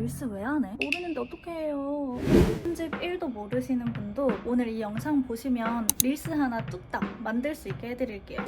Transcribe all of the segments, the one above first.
릴스 왜 안 해? 모르는데 어떻게 해요? 편집 1도 모르시는 분도 오늘 이 영상 보시면 릴스 하나 뚝딱 만들 수 있게 해드릴게요.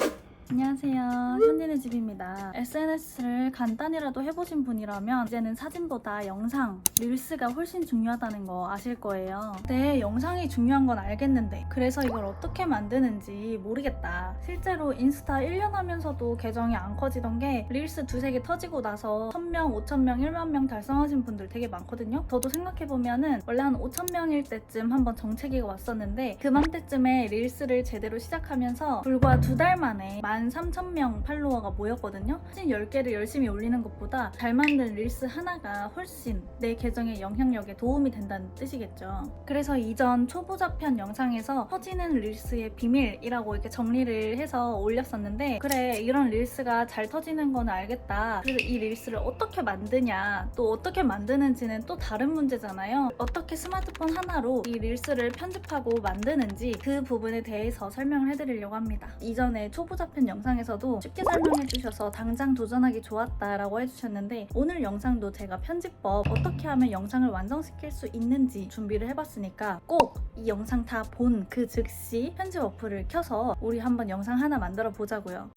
안녕하세요, 현진의 집입니다. SNS를 간단히라도 해보신 분이라면 이제는 사진보다 영상, 릴스가 훨씬 중요하다는 거 아실 거예요. 네, 영상이 중요한 건 알겠는데 그래서 이걸 어떻게 만드는지 모르겠다. 실제로 인스타 1년 하면서도 계정이 안 커지던 게 릴스 두세 개 터지고 나서 1000명, 5000명, 1만명 달성하신 분들 되게 많거든요. 저도 생각해보면은 원래 한 5000명일 때쯤 한번 정체기가 왔었는데 그맘때쯤에 릴스를 제대로 시작하면서 불과 2달 만에 13,000명 팔로워가 모였거든요. 사진 10개를 열심히 올리는 것보다 잘 만든 릴스 하나가 훨씬 내 계정의 영향력에 도움이 된다는 뜻이겠죠. 그래서 이전 초보자 편 영상에서 터지는 릴스의 비밀이라고 이렇게 정리를 해서 올렸었는데 그래, 이런 릴스가 잘 터지는 건 알겠다. 그래서 이 릴스를 어떻게 만드냐, 또 어떻게 만드는지는 또 다른 문제잖아요. 어떻게 스마트폰 하나로 이 릴스를 편집하고 만드는지 그 부분에 대해서 설명을 해드리려고 합니다. 이전에 초보자 편 영상에서도 쉽게 설명해 주셔서 당장 도전하기 좋았다라고 해주셨는데 오늘 영상도 제가 편집법 어떻게 하면 영상을 완성시킬 수 있는지 준비를 해봤으니까 꼭 이 영상 다 본 그 즉시 편집 어플을 켜서 우리 한번 영상 하나 만들어 보자고요.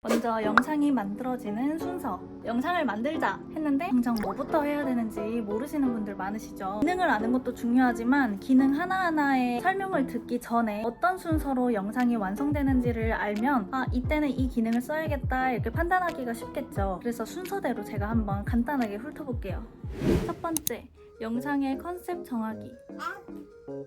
먼저 영상이 만들어지는 순서. 영상을 만들자 했는데 당장 뭐부터 해야 되는지 모르시는 분들 많으시죠. 기능을 아는 것도 중요하지만 기능 하나하나의 설명을 듣기 전에 어떤 순서로 영상이 완성되는지를 알면 이때는 이 기능을 써야겠다 이렇게 판단하기가 쉽겠죠. 그래서 순서대로 제가 한번 간단하게 훑어볼게요. 첫 번째, 영상의 컨셉 정하기.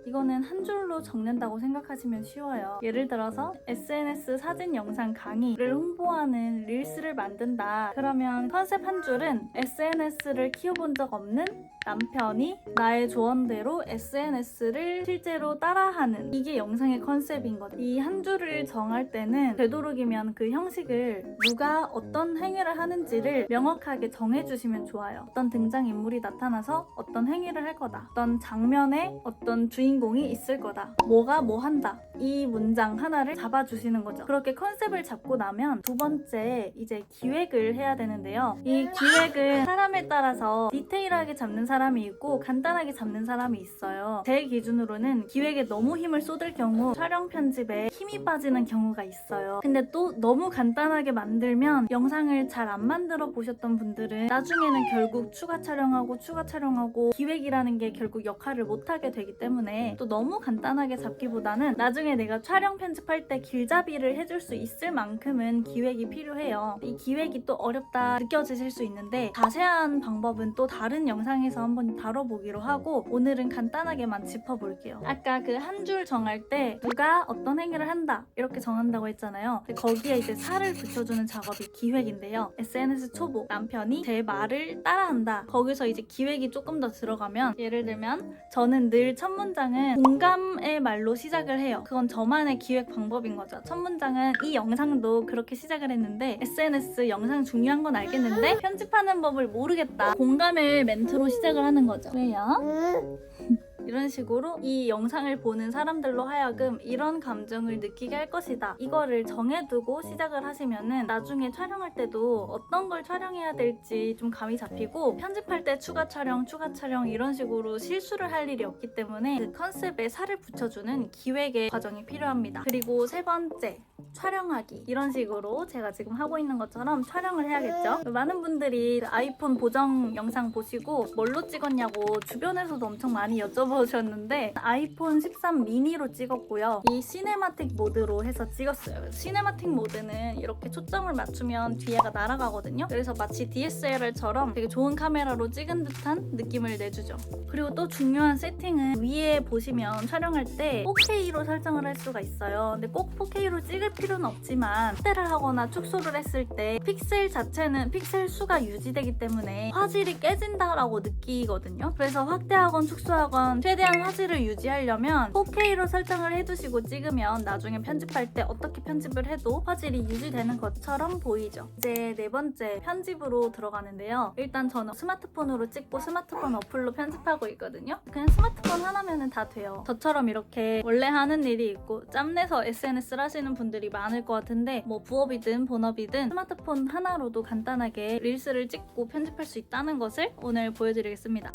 이거는 한 줄로 적는다고 생각하시면 쉬워요. 예를 들어서 SNS 사진 영상 강의를 홍보하는 릴스를 만든다. 그러면 컨셉 한 줄은 SNS를 키워본 적 없는 남편이 나의 조언대로 SNS를 실제로 따라하는, 이게 영상의 컨셉인 거죠. 이 한 줄을 정할 때는 되도록이면 그 형식을 누가 어떤 행위를 하는지를 명확하게 정해주시면 좋아요. 어떤 등장인물이 나타나서 어떤 행위를 할 거다, 어떤 장면에 어떤 주인공이 있을 거다, 뭐가 뭐 한다, 이 문장 하나를 잡아주시는 거죠. 그렇게 컨셉을 잡고 나면 두 번째, 이제 기획을 해야 되는데요. 이 기획은 사람에 따라서 디테일하게 잡는 사람이 있고 간단하게 잡는 사람이 있어요. 제 기준으로는 기획에 너무 힘을 쏟을 경우 촬영 편집에 힘이 빠지는 경우가 있어요. 근데 또 너무 간단하게 만들면 영상을 잘 안 만들어 보셨던 분들은 나중에는 결국 추가 촬영하고 기획이라는 게 결국 역할을 못하게 되기 때문에 또 너무 간단하게 잡기보다는 나중에 내가 촬영 편집할 때 길잡이를 해줄 수 있을 만큼은 기획이 필요해요. 이 기획이 또 어렵다 느껴지실 수 있는데 자세한 방법은 또 다른 영상에서 한번 다뤄보기로 하고 오늘은 간단하게만 짚어볼게요. 아까 그 한 줄 정할 때 누가 어떤 행위를 한다 이렇게 정한다고 했잖아요. 근데 거기에 이제 살을 붙여주는 작업이 기획인데요. SNS 초보, 남편이 제 말을 따라한다. 거기서 이제 기획이 조금 더 들어가면, 예를 들면 저는 늘 첫 문장은 공감의 말로 시작을 해요. 그건 저만의 기획 방법인 거죠. 첫 문장은 이 영상도 그렇게 시작을 했는데 SNS 영상 중요한 건 알겠는데 편집하는 법을 모르겠다. 공감의 멘트로 시작을 하는 거죠. 왜요? 이런 식으로 이 영상을 보는 사람들로 하여금 이런 감정을 느끼게 할 것이다. 이거를 정해두고 시작을 하시면은 나중에 촬영할 때도 어떤 걸 촬영해야 될지 좀 감이 잡히고 편집할 때 추가 촬영 이런 식으로 실수를 할 일이 없기 때문에 그 컨셉에 살을 붙여주는 기획의 과정이 필요합니다. 그리고 세 번째, 촬영하기. 이런 식으로 제가 지금 하고 있는 것처럼 촬영을 해야겠죠. 많은 분들이 아이폰 보정 영상 보시고 뭘로 찍었냐고 주변에서도 엄청 많이 여쭤보셨는데 아이폰 13 미니로 찍었고요. 이 시네마틱 모드로 해서 찍었어요. 시네마틱 모드는 이렇게 초점을 맞추면 뒤에가 날아가거든요. 그래서 마치 DSLR처럼 되게 좋은 카메라로 찍은 듯한 느낌을 내주죠. 그리고 또 중요한 세팅은 위에 보시면 촬영할 때 4K로 설정을 할 수가 있어요. 근데 꼭 4K로 찍을 필요는 없지만 확대를 하거나 축소를 했을 때 픽셀 자체는 픽셀 수가 유지되기 때문에 화질이 깨진다라고 느끼거든요. 그래서 확대하건 축소하건 최대한 화질을 유지하려면 4K로 설정을 해두시고 찍으면 나중에 편집할 때 어떻게 편집을 해도 화질이 유지되는 것처럼 보이죠. 이제 네 번째 편집으로 들어가는데요. 일단 저는 스마트폰으로 찍고 스마트폰 어플로 편집하고 있거든요. 그냥 스마트폰 하나면 다 돼요. 저처럼 이렇게 원래 하는 일이 있고 짬내서 SNS를 하시는 분들이 많을 것 같은데 뭐 부업이든 본업이든 스마트폰 하나로도 간단하게 릴스를 찍고 편집할 수 있다는 것을 오늘 보여드리겠습니다.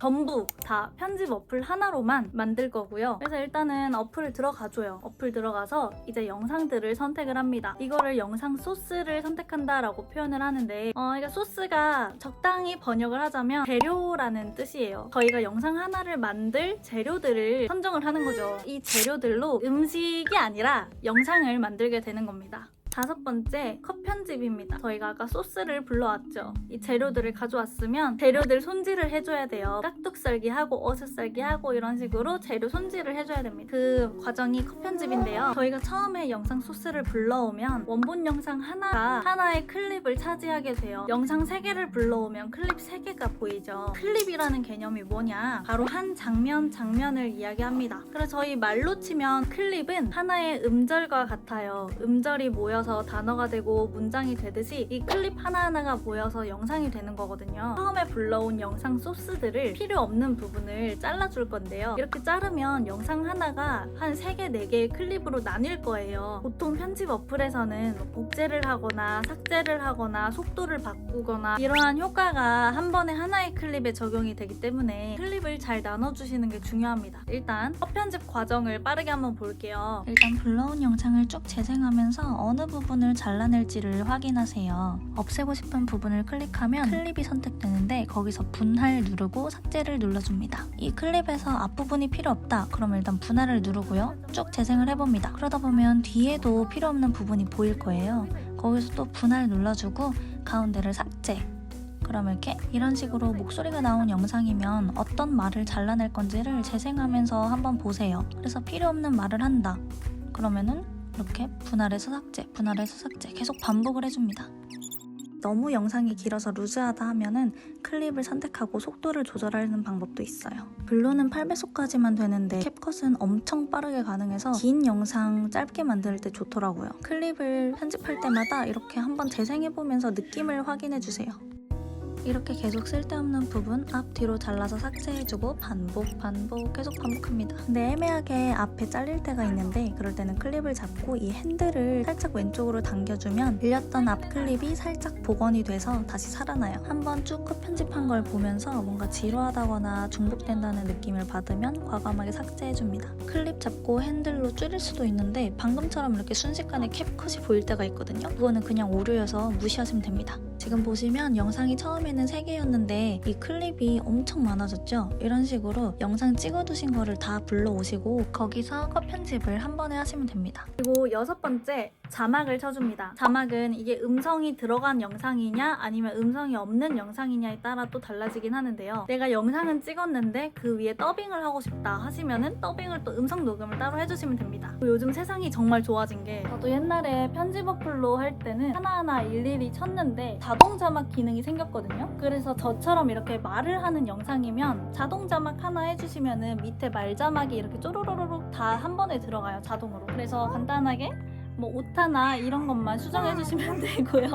전부 다 편집 어플 하나로만 만들 거고요. 그래서 일단은 어플을 들어가줘요. 어플 들어가서 이제 영상들을 선택을 합니다. 이거를 영상 소스를 선택한다라고 표현을 하는데 그러니까 소스가 적당히 번역을 하자면 재료라는 뜻이에요. 저희가 영상 하나를 만들 재료들을 선정을 하는 거죠. 이 재료들로 음식이 아니라 영상을 만들게 되는 겁니다. 다섯 번째, 컷 편집입니다. 저희가 아까 소스를 불러왔죠. 이 재료들을 가져왔으면 재료들 손질을 해줘야 돼요. 깍둑 썰기하고 어슷 썰기하고 이런 식으로 재료 손질을 해줘야 됩니다. 그 과정이 컷 편집인데요. 저희가 처음에 영상 소스를 불러오면 원본 영상 하나가 하나의 클립을 차지하게 돼요. 영상 3개를 불러오면 클립 3개가 보이죠. 클립이라는 개념이 뭐냐? 바로 한 장면을 이야기합니다. 그래서 저희 말로 치면 클립은 하나의 음절과 같아요. 음절이 모여서 단어가 되고 문장이 되듯이 이 클립 하나하나가 모여서 영상이 되는 거거든요. 처음에 불러온 영상 소스들을 필요 없는 부분을 잘라줄 건데요. 이렇게 자르면 영상 하나가 한 3개, 4개의 클립으로 나뉠 거예요. 보통 편집 어플에서는 복제를 하거나 삭제를 하거나 속도를 바꾸거나 이러한 효과가 한 번에 하나의 클립에 적용이 되기 때문에 클립을 잘 나눠주시는 게 중요합니다. 일단 컷 편집 과정을 빠르게 한번 볼게요. 일단 불러온 영상을 쭉 재생하면서 어느 부분을 잘라낼지를 확인하세요. 없애고 싶은 부분을 클릭하면 클립이 선택되는데 거기서 분할 누르고 삭제를 눌러줍니다. 이 클립에서 앞부분이 필요 없다. 그럼 일단 분할을 누르고요. 쭉 재생을 해봅니다. 그러다 보면 뒤에도 필요 없는 부분이 보일 거예요. 거기서 또 분할 눌러주고 가운데를 삭제. 그럼 이렇게 이런 식으로 목소리가 나온 영상이면 어떤 말을 잘라낼 건지를 재생하면서 한번 보세요. 그래서 필요 없는 말을 한다. 그러면은 이렇게 분할해서 삭제, 분할해서 삭제 계속 반복을 해줍니다. 너무 영상이 길어서 루즈하다 하면은 클립을 선택하고 속도를 조절하는 방법도 있어요. 블루는 8배속까지만 되는데 캡컷은 엄청 빠르게 가능해서 긴 영상 짧게 만들 때 좋더라고요. 클립을 편집할 때마다 이렇게 한번 재생해보면서 느낌을 확인해주세요. 이렇게 계속 쓸데없는 부분 앞뒤로 잘라서 삭제해주고 반복 계속 반복합니다. 근데 애매하게 앞에 잘릴 때가 있는데 그럴 때는 클립을 잡고 이 핸들을 살짝 왼쪽으로 당겨주면 빌렸던 앞 클립이 살짝 복원이 돼서 다시 살아나요. 한번 쭉 컷 편집한 걸 보면서 뭔가 지루하다거나 중복된다는 느낌을 받으면 과감하게 삭제해줍니다. 클립 잡고 핸들로 줄일 수도 있는데 방금처럼 이렇게 순식간에 캡컷이 보일 때가 있거든요. 그거는 그냥 오류여서 무시하시면 됩니다. 지금 보시면 영상이 처음에는 3개였는데 이 클립이 엄청 많아졌죠? 이런 식으로 영상 찍어두신 거를 다 불러오시고 거기서 컷 편집을 한 번에 하시면 됩니다. 그리고 여섯 번째, 자막을 쳐줍니다. 자막은 이게 음성이 들어간 영상이냐 아니면 음성이 없는 영상이냐에 따라 또 달라지긴 하는데요. 내가 영상은 찍었는데 그 위에 더빙을 하고 싶다 하시면은 더빙을 또 음성 녹음을 따로 해주시면 됩니다. 요즘 세상이 정말 좋아진 게 저도 옛날에 편집 어플로 할 때는 하나하나 일일이 쳤는데 자동 자막 기능이 생겼거든요. 그래서 저처럼 이렇게 말을 하는 영상이면 자동 자막 하나 해주시면은 밑에 말 자막이 이렇게 쪼로로로록 다 한 번에 들어가요, 자동으로. 그래서 간단하게 뭐 오타나 이런 것만 수정해 주시면 되고요.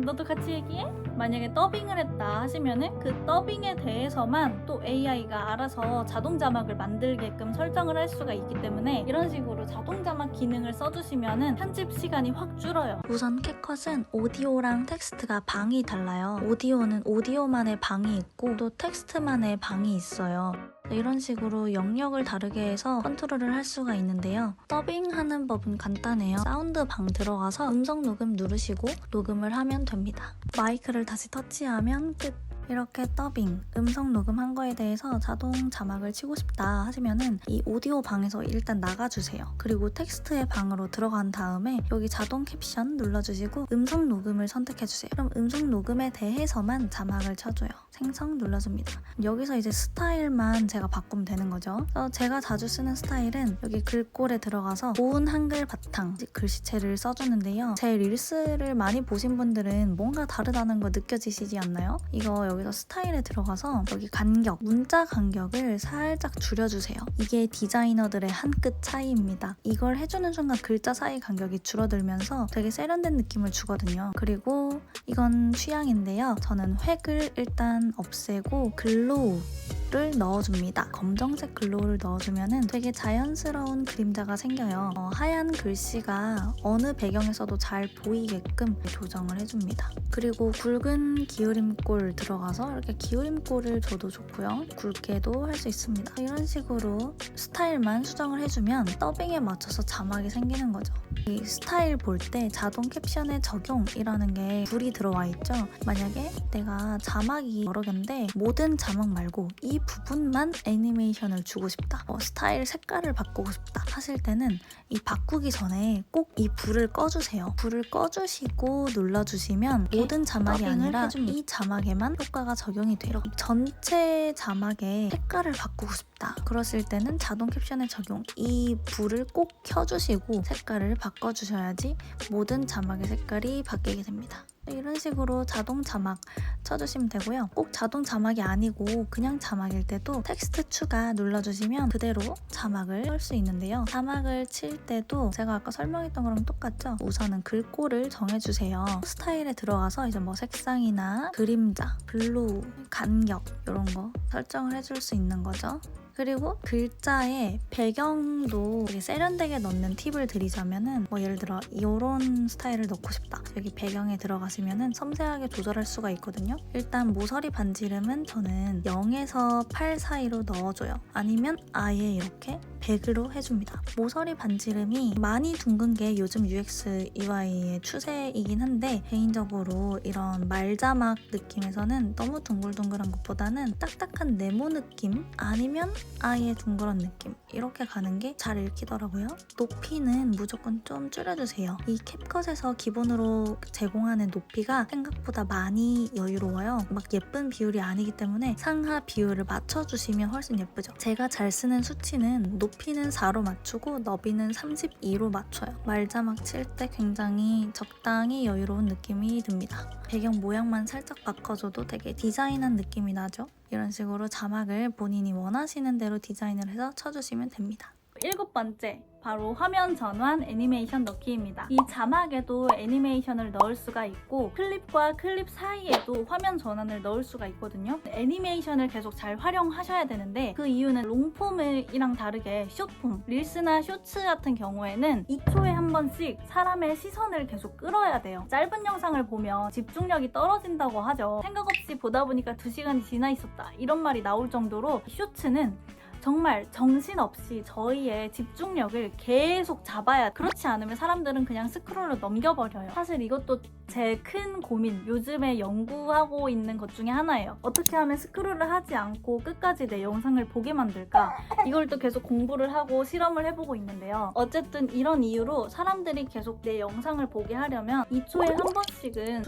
너도 같이 얘기해? 만약에 더빙을 했다 하시면은 그 더빙에 대해서만 또 AI가 알아서 자동 자막을 만들게끔 설정을 할 수가 있기 때문에 이런 식으로 자동 자막 기능을 써주시면은 편집 시간이 확 줄어요. 우선 캡컷은 오디오랑 텍스트가 방이 달라요. 오디오는 오디오만의 방이 있고 또 텍스트만의 방이 있어요. 이런 식으로 영역을 다르게 해서 컨트롤을 할 수가 있는데요. 더빙하는 법은 간단해요. 사운드 방 들어가서 음성 녹음 누르시고 녹음을 하면 됩니다. 마이크를 다시 터치하면 끝! 이렇게 더빙, 음성 녹음한 거에 대해서 자동 자막을 치고 싶다 하시면은 이 오디오 방에서 일단 나가주세요. 그리고 텍스트의 방으로 들어간 다음에 여기 자동 캡션 눌러주시고 음성 녹음을 선택해주세요. 그럼 음성 녹음에 대해서만 자막을 쳐줘요. 생성 눌러줍니다. 여기서 이제 스타일만 제가 바꾸면 되는 거죠. 그래서 제가 자주 쓰는 스타일은 여기 글꼴에 들어가서 고운 한글 바탕 글씨체를 써주는데요. 제 릴스를 많이 보신 분들은 뭔가 다르다는 거 느껴지시지 않나요? 이거 여기서 스타일에 들어가서 여기 간격, 문자 간격을 살짝 줄여주세요. 이게 디자이너들의 한 끗 차이입니다. 이걸 해주는 순간 글자 사이 간격이 줄어들면서 되게 세련된 느낌을 주거든요. 그리고 이건 취향인데요. 저는 획을 일단 없애고 글로우를 넣어줍니다. 검정색 글로우를 넣어주면 되게 자연스러운 그림자가 생겨요. 하얀 글씨가 어느 배경에서도 잘 보이게끔 조정을 해줍니다. 그리고 굵은 기울임골 들어가서 이렇게 기울임골을 줘도 좋고요. 굵게도 할 수 있습니다. 이런 식으로 스타일만 수정을 해주면 더빙에 맞춰서 자막이 생기는 거죠. 이 스타일 볼 때 자동 캡션의 적용이라는 게 불이 들어와 있죠. 만약에 내가 자막이 여러 개인데 모든 자막 말고 이 부분만 애니메이션을 주고 싶다. 스타일 색깔을 바꾸고 싶다 하실 때는 이 바꾸기 전에 꼭 이 불을 꺼주세요. 불을 꺼주시고 눌러주시면 모든 자막이 아니라 이 자막에만 효과가 적용이 돼요. 전체 자막의 색깔을 바꾸고 싶다. 그러실 때는 자동 캡션의 적용, 이 불을 꼭 켜주시고 색깔을 바꿔주셔야지 모든 자막의 색깔이 바뀌게 됩니다. 이런 식으로 자동 자막 쳐주시면 되고요. 꼭 자동 자막이 아니고 그냥 자막일 때도 텍스트 추가 눌러주시면 그대로 자막을 할 수 있는데요. 자막을 칠 때도 제가 아까 설명했던 거랑 똑같죠? 우선은 글꼴을 정해주세요. 스타일에 들어가서 이제 뭐 색상이나 그림자, 블루, 간격 이런 거 설정을 해줄 수 있는 거죠. 그리고 글자의 배경도 되게 세련되게 넣는 팁을 드리자면은 예를 들어 이런 스타일을 넣고 싶다. 여기 배경에 들어가시면은 섬세하게 조절할 수가 있거든요. 일단 모서리 반지름은 저는 0에서 8 사이로 넣어줘요. 아니면 아예 이렇게 100으로 해줍니다. 모서리 반지름이 많이 둥근 게 요즘 UX, UI의 추세이긴 한데 개인적으로 이런 말자막 느낌에서는 너무 둥글둥글한 것보다는 딱딱한 네모 느낌 아니면 아예 둥그런 느낌 이렇게 가는 게 잘 읽히더라고요. 높이는 무조건 좀 줄여주세요. 이 캡컷에서 기본으로 제공하는 높이가 생각보다 많이 여유로워요. 막 예쁜 비율이 아니기 때문에 상하 비율을 맞춰주시면 훨씬 예쁘죠. 제가 잘 쓰는 수치는 높이는 4로 맞추고 너비는 32로 맞춰요. 말자막 칠 때 굉장히 적당히 여유로운 느낌이 듭니다. 배경 모양만 살짝 바꿔줘도 되게 디자인한 느낌이 나죠? 이런 식으로 자막을 본인이 원하시는 대로 디자인을 해서 쳐주시면 됩니다. 7번째, 바로 화면 전환 애니메이션 넣기입니다. 이 자막에도 애니메이션을 넣을 수가 있고 클립과 클립 사이에도 화면 전환을 넣을 수가 있거든요. 애니메이션을 계속 잘 활용하셔야 되는데 그 이유는 롱폼이랑 다르게 숏폼, 릴스나 쇼츠 같은 경우에는 2초에 한 번씩 사람의 시선을 계속 끌어야 돼요. 짧은 영상을 보면 집중력이 떨어진다고 하죠. 생각 없이 보다 보니까 2시간이 지나 있었다 이런 말이 나올 정도로 쇼츠는 정말 정신없이 저희의 집중력을 계속 잡아야 그렇지 않으면 사람들은 그냥 스크롤로 넘겨버려요. 사실 이것도 제 큰 고민, 요즘에 연구하고 있는 것 중에 하나예요. 어떻게 하면 스크롤을 하지 않고 끝까지 내 영상을 보게 만들까? 이걸 또 계속 공부를 하고 실험을 해보고 있는데요. 어쨌든 이런 이유로 사람들이 계속 내 영상을 보게 하려면 2초에 한 번씩은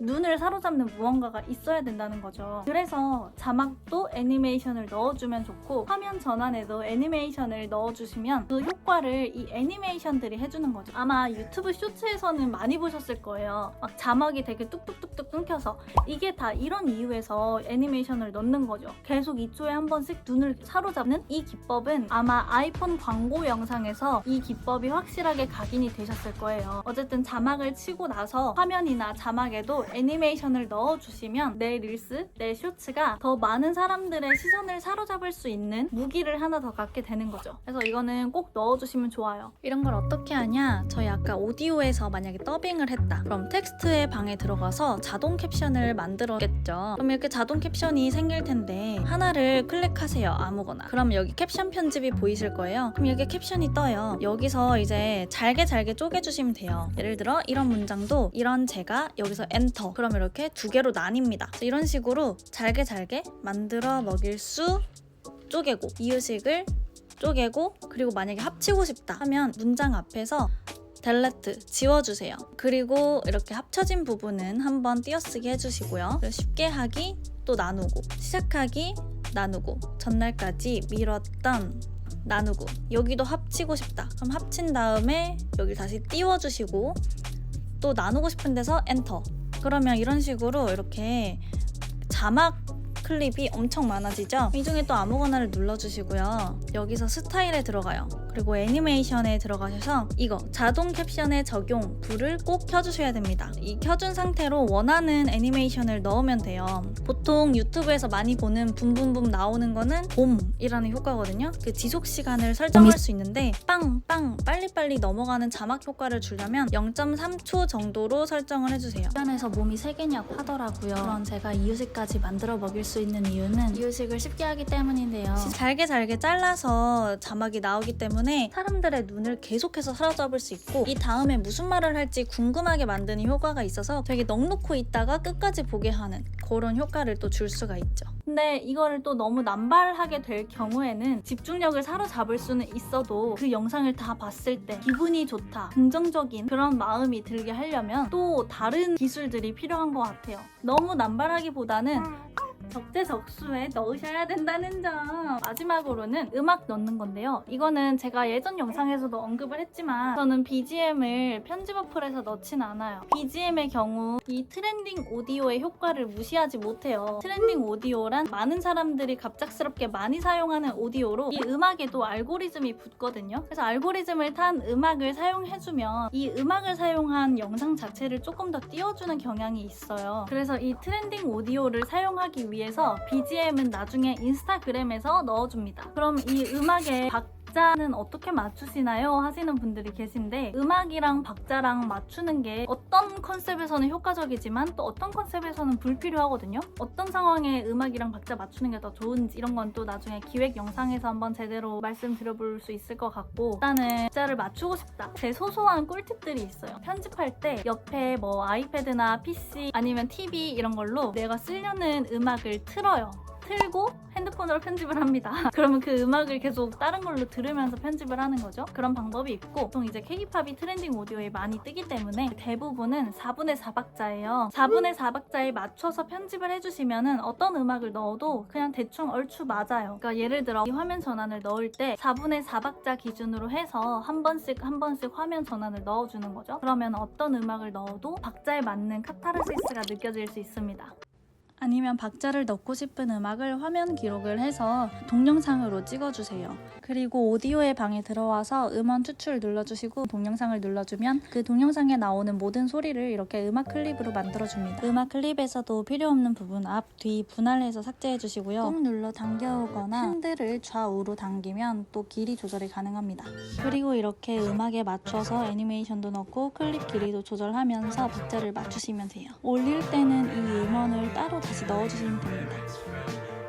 눈을 사로잡는 무언가가 있어야 된다는 거죠. 그래서 자막도 애니메이션을 넣어주면 좋고 화면 전환에도 애니메이션을 넣어주시면 그 효과를 이 애니메이션들이 해주는 거죠. 아마 유튜브 쇼츠에서는 많이 보셨을 거예요. 막 자막이 되게 뚝뚝뚝뚝 끊겨서 이게 다 이런 이유에서 애니메이션을 넣는 거죠. 계속 2초에 한 번씩 눈을 사로잡는 이 기법은 아마 아이폰 광고 영상에서 이 기법이 확실하게 각인이 되셨을 거예요. 어쨌든 자막을 치고 나서 화면이나 자막에도 애니메이션을 넣어주시면 내 릴스, 내 쇼츠가 더 많은 사람들의 시선을 사로잡을 수 있는 무기를 하나 더 갖게 되는 거죠. 그래서 이거는 꼭 넣어주시면 좋아요. 이런 걸 어떻게 하냐? 저희 아까 오디오에서 만약에 더빙을 했다. 그럼 텍스트의 방에 들어가서 자동 캡션을 만들었겠죠. 그럼 이렇게 자동 캡션이 생길 텐데 하나를 클릭하세요. 아무거나. 그럼 여기 캡션 편집이 보이실 거예요. 그럼 여기 캡션이 떠요. 여기서 이제 잘게 쪼개주시면 돼요. 예를 들어 이런 문장도 이런 제가 여기서 엔터. 그럼 이렇게 2개로 나뉩니다. 이런 식으로 잘게 만들어 먹일 수 쪼개고 이유식을 쪼개고 그리고 만약에 합치고 싶다 하면 문장 앞에서 델레트 지워주세요. 그리고 이렇게 합쳐진 부분은 한번 띄어쓰기 해주시고요. 쉽게 하기 또 나누고 시작하기 나누고 전날까지 미뤘던 나누고 여기도 합치고 싶다. 그럼 합친 다음에 여기 다시 띄워주시고 또 나누고 싶은 데서 엔터. 그러면 이런 식으로 이렇게 자막 클립이 엄청 많아지죠? 이 중에 또 아무거나를 눌러주시고요. 여기서 스타일에 들어가요. 그리고 애니메이션에 들어가셔서 이거 자동 캡션의 적용 불을 꼭 켜주셔야 됩니다. 이 켜준 상태로 원하는 애니메이션을 넣으면 돼요. 보통 유튜브에서 많이 보는 붐붐붐 나오는 거는 봄이라는 효과거든요. 그 지속 시간을 설정할 수 있는데 빵빵 빨리빨리 넘어가는 자막 효과를 주려면 0.3초 정도로 설정을 해주세요. 주변에서 몸이 3개냐고 하더라고요. 그럼 제가 이유식까지 만들어 먹일 수 있는 이유는 이유식을 쉽게 하기 때문인데요. 잘게 잘라서 자막이 나오기 때문에 사람들의 눈을 계속해서 사로잡을 수 있고 이 다음에 무슨 말을 할지 궁금하게 만드는 효과가 있어서 되게 넋놓고 있다가 끝까지 보게 하는 그런 효과를 또 줄 수가 있죠. 근데 이거를 또 너무 남발하게 될 경우에는 집중력을 사로잡을 수는 있어도 그 영상을 다 봤을 때 기분이 좋다, 긍정적인 그런 마음이 들게 하려면 또 다른 기술들이 필요한 것 같아요. 너무 남발하기보다는 적재적소에 넣으셔야 된다는 점. 마지막으로는 음악 넣는 건데요. 이거는 제가 예전 영상에서도 언급을 했지만 저는 BGM을 편집 어플에서 넣진 않아요. BGM의 경우 이 트렌딩 오디오의 효과를 무시하지 못해요. 트렌딩 오디오란 많은 사람들이 갑작스럽게 많이 사용하는 오디오로 이 음악에도 알고리즘이 붙거든요. 그래서 알고리즘을 탄 음악을 사용해주면 이 음악을 사용한 영상 자체를 조금 더 띄워주는 경향이 있어요. 그래서 이 트렌딩 오디오를 사용하기 위해서 BGM은 나중에 인스타그램에서 넣어줍니다. 그럼 이 음악의 박자는 어떻게 맞추시나요? 하시는 분들이 계신데 음악이랑 박자랑 맞추는 게 어떤 컨셉에서는 효과적이지만 또 어떤 컨셉에서는 불필요하거든요. 어떤 상황에 음악이랑 박자 맞추는 게 더 좋은지 이런 건 또 나중에 기획 영상에서 한번 제대로 말씀드려볼 수 있을 것 같고 일단은 박자를 맞추고 싶다. 제 소소한 꿀팁들이 있어요. 편집할 때 옆에 뭐 아이패드나 PC 아니면 TV 이런 걸로 내가 쓰려는 음악을 틀고 핸드폰으로 편집을 합니다. 그러면 그 음악을 계속 다른 걸로 들으면서 편집을 하는 거죠. 그런 방법이 있고 보통 이제 K-팝이 트렌딩 오디오에 많이 뜨기 때문에 대부분은 4분의 4박자예요. 4분의 4박자에 맞춰서 편집을 해주시면은 어떤 음악을 넣어도 그냥 대충 얼추 맞아요. 그러니까 예를 들어 이 화면 전환을 넣을 때 4분의 4박자 기준으로 해서 한 번씩 화면 전환을 넣어주는 거죠. 그러면 어떤 음악을 넣어도 박자에 맞는 카타르시스가 느껴질 수 있습니다. 아니면 박자를 넣고 싶은 음악을 화면 기록을 해서 동영상으로 찍어주세요. 그리고 오디오의 방에 들어와서 음원 추출 눌러주시고 동영상을 눌러주면 그 동영상에 나오는 모든 소리를 이렇게 음악 클립으로 만들어줍니다. 음악 클립에서도 필요 없는 부분 앞, 뒤 분할해서 삭제해주시고요. 꾹 눌러 당겨오거나 핸들을 좌우로 당기면 또 길이 조절이 가능합니다. 그리고 이렇게 음악에 맞춰서 애니메이션도 넣고 클립 길이도 조절하면서 박자를 맞추시면 돼요. 올릴 때는 이 음원을 따로 다시 넣어주시면 됩니다.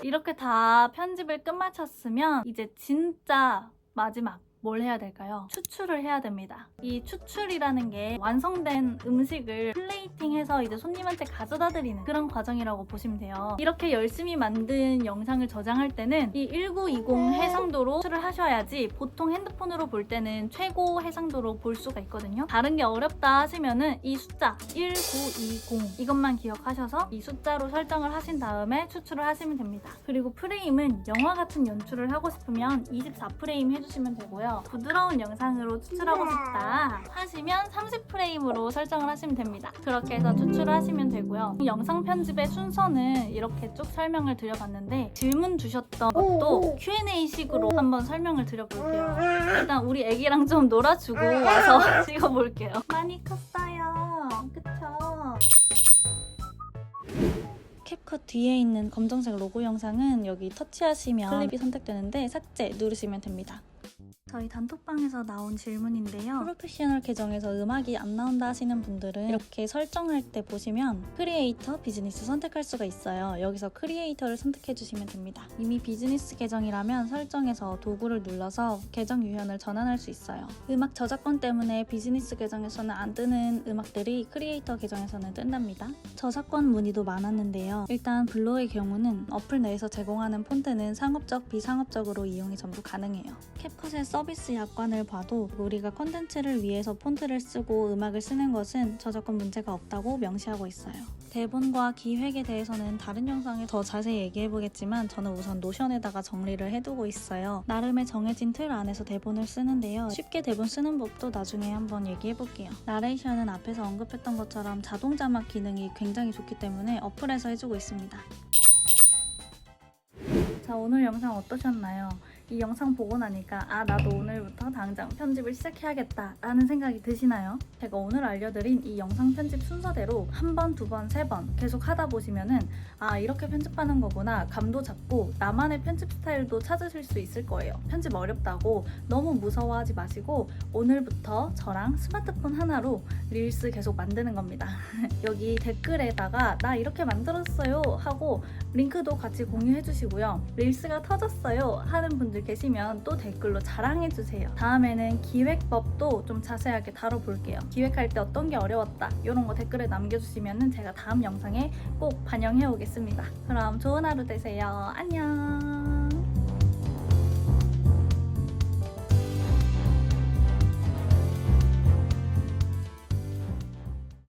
이렇게 다 편집을 끝마쳤으면 이제 진짜 마지막 뭘 해야 될까요? 추출을 해야 됩니다. 이 추출이라는 게 완성된 음식을 플레이팅해서 이제 손님한테 가져다 드리는 그런 과정이라고 보시면 돼요. 이렇게 열심히 만든 영상을 저장할 때는 이 1920 해상도로 추출을 하셔야지 보통 핸드폰으로 볼 때는 최고 해상도로 볼 수가 있거든요. 다른 게 어렵다 하시면은 이 숫자 1920 이것만 기억하셔서 이 숫자로 설정을 하신 다음에 추출을 하시면 됩니다. 그리고 프레임은 영화 같은 연출을 하고 싶으면 24프레임 해주시면 되고요. 부드러운 영상으로 추출하고 싶다 하시면 30프레임으로 설정을 하시면 됩니다. 그렇게 해서 추출을 하시면 되고요. 영상 편집의 순서는 이렇게 쭉 설명을 드려봤는데 질문 주셨던 것도 Q&A식으로 한번 설명을 드려볼게요. 일단 우리 애기랑 좀 놀아주고 와서 찍어볼게요. 많이 컸어요. 그쵸? 캡컷 뒤에 있는 검정색 로고 영상은 여기 터치하시면 클립이 선택되는데 삭제 누르시면 됩니다. 저희 단톡방에서 나온 질문인데요. 프로페셔널 계정에서 음악이 안 나온다 하시는 분들은 이렇게 설정할 때 보시면 크리에이터, 비즈니스 선택할 수가 있어요. 여기서 크리에이터를 선택해 주시면 됩니다. 이미 비즈니스 계정이라면 설정에서 도구를 눌러서 계정 유형을 전환할 수 있어요. 음악 저작권 때문에 비즈니스 계정에서는 안 뜨는 음악들이 크리에이터 계정에서는 뜬답니다. 저작권 문의도 많았는데요. 일단 블로의 경우는 어플 내에서 제공하는 폰트는 상업적, 비상업적으로 이용이 전부 가능해요. 캡컷의 서비스 약관을 봐도 우리가 콘텐츠를 위해서 폰트를 쓰고 음악을 쓰는 것은 저작권 문제가 없다고 명시하고 있어요. 대본과 기획에 대해서는 다른 영상에 더 자세히 얘기해보겠지만 저는 우선 노션에다가 정리를 해두고 있어요. 나름의 정해진 틀 안에서 대본을 쓰는데요. 쉽게 대본 쓰는 법도 나중에 한번 얘기해볼게요. 나레이션은 앞에서 언급했던 것처럼 자동 자막 기능이 굉장히 좋기 때문에 어플에서 해주고 있습니다. 자, 오늘 영상 어떠셨나요? 이 영상 보고 나니까 나도 오늘부터 당장 편집을 시작해야겠다 라는 생각이 드시나요? 제가 오늘 알려드린 이 영상 편집 순서대로 한 번, 두 번, 세 번 계속 하다 보시면은 이렇게 편집하는 거구나 감도 잡고 나만의 편집 스타일도 찾으실 수 있을 거예요. 편집 어렵다고 너무 무서워하지 마시고 오늘부터 저랑 스마트폰 하나로 릴스 계속 만드는 겁니다. 여기 댓글에다가 나 이렇게 만들었어요 하고 링크도 같이 공유해 주시고요. 릴스가 터졌어요 하는 분들 계시면 또 댓글로 자랑해 주세요. 다음에는 기획법도 좀 자세하게 다뤄볼게요. 기획할 때 어떤 게 어려웠다 이런 거 댓글에 남겨주시면 제가 다음 영상에 꼭 반영해 오겠습니다. 그럼 좋은 하루 되세요. 안녕.